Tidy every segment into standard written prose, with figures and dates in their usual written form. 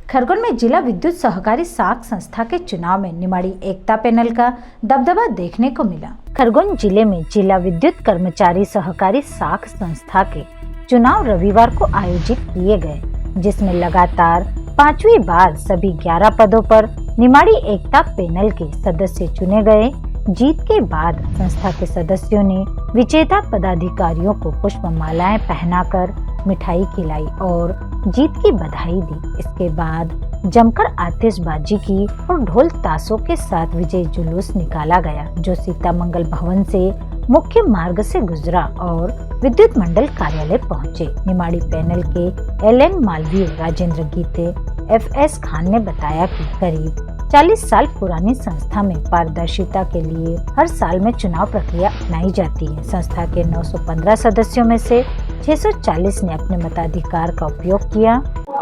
खरगोन में जिला विद्युत सहकारी साख संस्था के चुनाव में निमाड़ी एकता पैनल का दबदबा देखने को मिला। खरगोन जिले में जिला विद्युत कर्मचारी सहकारी साख संस्था के चुनाव रविवार को आयोजित किए गए, जिसमें लगातार 5वीं बार सभी 11 पदों पर निमाड़ी एकता पैनल के सदस्य चुने गए। जीत के बाद संस्था के सदस्यों ने विजेता पदाधिकारियों को पुष्पमालाएं पहनाकर मिठाई खिलाई और जीत की बधाई दी। इसके बाद जमकर आतिशबाजी की और ढोल ताशों के साथ विजय जुलूस निकाला गया, जो सीतामंगल भवन से मुख्य मार्ग से गुजरा और विद्युत मंडल कार्यालय पहुंचे। निमाड़ी पैनल के LN मालवीय, राजेंद्र गीते, FS खान ने बताया कि करीब 40 साल पुरानी संस्था में पारदर्शिता के लिए हर साल में चुनाव प्रक्रिया अपनाई जाती है। संस्था के 915 सदस्यों में से 640 ने अपने मताधिकार का उपयोग किया।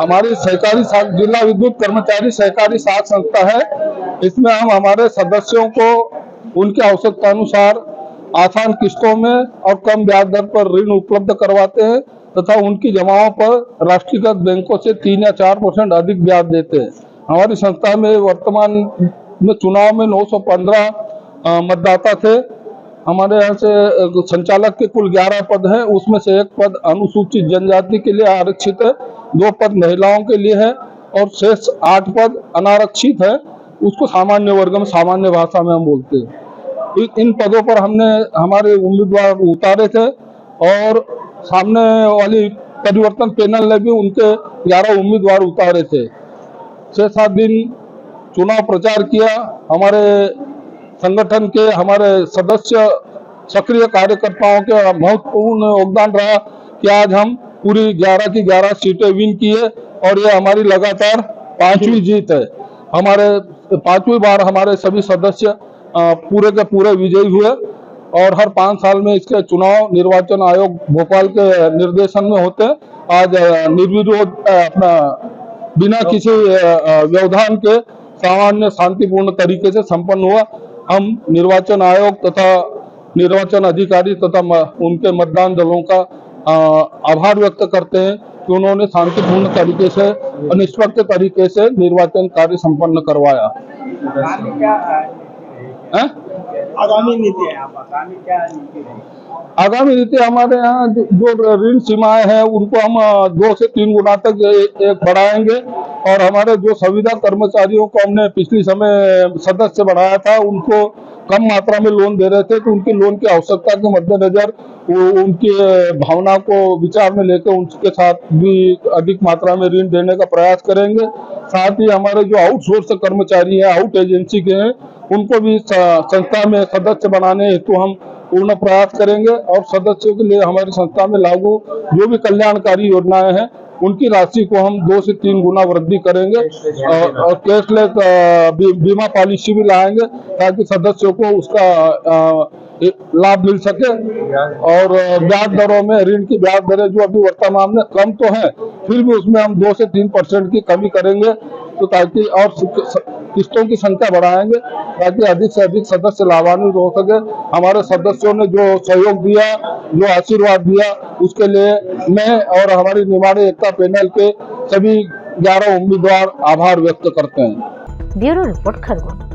हमारी सहकारी साख जिला विद्युत कर्मचारी सहकारी साख संस्था है। इसमें हम हमारे सदस्यों को उनकी आवश्यकता अनुसार आसान किस्तों में और कम ब्याज दर पर ऋण उपलब्ध करवाते हैं तथा उनकी जमाओं पर राष्ट्रीयकृत बैंकों से 3 या 4% अधिक ब्याज देते हैं। हमारी संस्था में वर्तमान में चुनाव में 915 मतदाता थे। हमारे यहाँ से संचालक के कुल 11 पद हैं, उसमें से 1 पद अनुसूचित जनजाति के लिए आरक्षित है, 2 पद महिलाओं के लिए है और शेष 8 पद अनारक्षित है। उसको सामान्य वर्ग में सामान्य भाषा में हम बोलते हैं। इन पदों पर हमने हमारे उम्मीदवार उतारे थे और सामने वाली परिवर्तन पैनल ने भी उनके 11 उम्मीदवार उतारे थे। 6-7 दिन चुनाव प्रचार किया। हमारे संगठन के हमारे सदस्य सक्रिय कार्यकर्ताओं के महत्वपूर्ण योगदान रहा कि आज हम पूरी 11 की 11 सीटें विन किए और ये हमारी लगातार 5वीं जीत है। हमारे 5वीं बार हमारे सभी सदस्य पूरे के पूरे विजयी हुए और हर 5 साल में इसके चुनाव निर्वाचन आयोग भोपाल के निर्देशन में होते हैं। आज निर्विरोध अपना बिना किसी व्यवधान के सामान्य शांतिपूर्ण तरीके से संपन्न हुआ। हम निर्वाचन आयोग तथा निर्वाचन अधिकारी तथा उनके मतदान दलों का आभार व्यक्त करते हैं कि उन्होंने शांतिपूर्ण तरीके से और निष्पक्ष तरीके से निर्वाचन कार्य संपन्न करवाया। आगामी नीति है आगामी नीति हमारे यहाँ जो ऋण सीमाएं हैं उनको हम 2 से 3 गुना तक एक बढ़ाएंगे और हमारे जो संविदा कर्मचारियों को हमने पिछली समय सदस्य बढ़ाया था उनको कम मात्रा में लोन दे रहे थे, तो उनकी लोन की आवश्यकता के मद्देनजर उनकी भावना को विचार में लेकर उनके साथ भी अधिक मात्रा में ऋण देने का प्रयास करेंगे। साथ ही हमारे जो आउटसोर्स कर्मचारी हैं, आउट एजेंसी के हैं, उनको भी संस्था में सदस्य बनाने हेतु हम पूर्ण प्रयास करेंगे और सदस्यों के लिए हमारी संस्था में लागू जो भी कल्याणकारी योजनाएं हैं उनकी राशि को हम 2 से 3 गुना वृद्धि करेंगे और कैशलेस बीमा पॉलिसी भी लाएंगे ताकि सदस्यों को उसका लाभ मिल सके। और ब्याज दरों में ऋण की ब्याज दरें जो अभी वर्तमान में कम तो है, फिर भी उसमें हम 2 से 3% की कमी करेंगे, तो ताकि और किस्तों की संख्या बढ़ाएंगे ताकि अधिक से अधिक सदस्य लाभान्वित हो सके। हमारे सदस्यों ने जो सहयोग दिया, जो आशीर्वाद दिया, उसके लिए मैं और हमारी निमाड़ी एकता पैनल के सभी 11 उम्मीदवार आभार व्यक्त करते हैं। Bureau report, Khargone.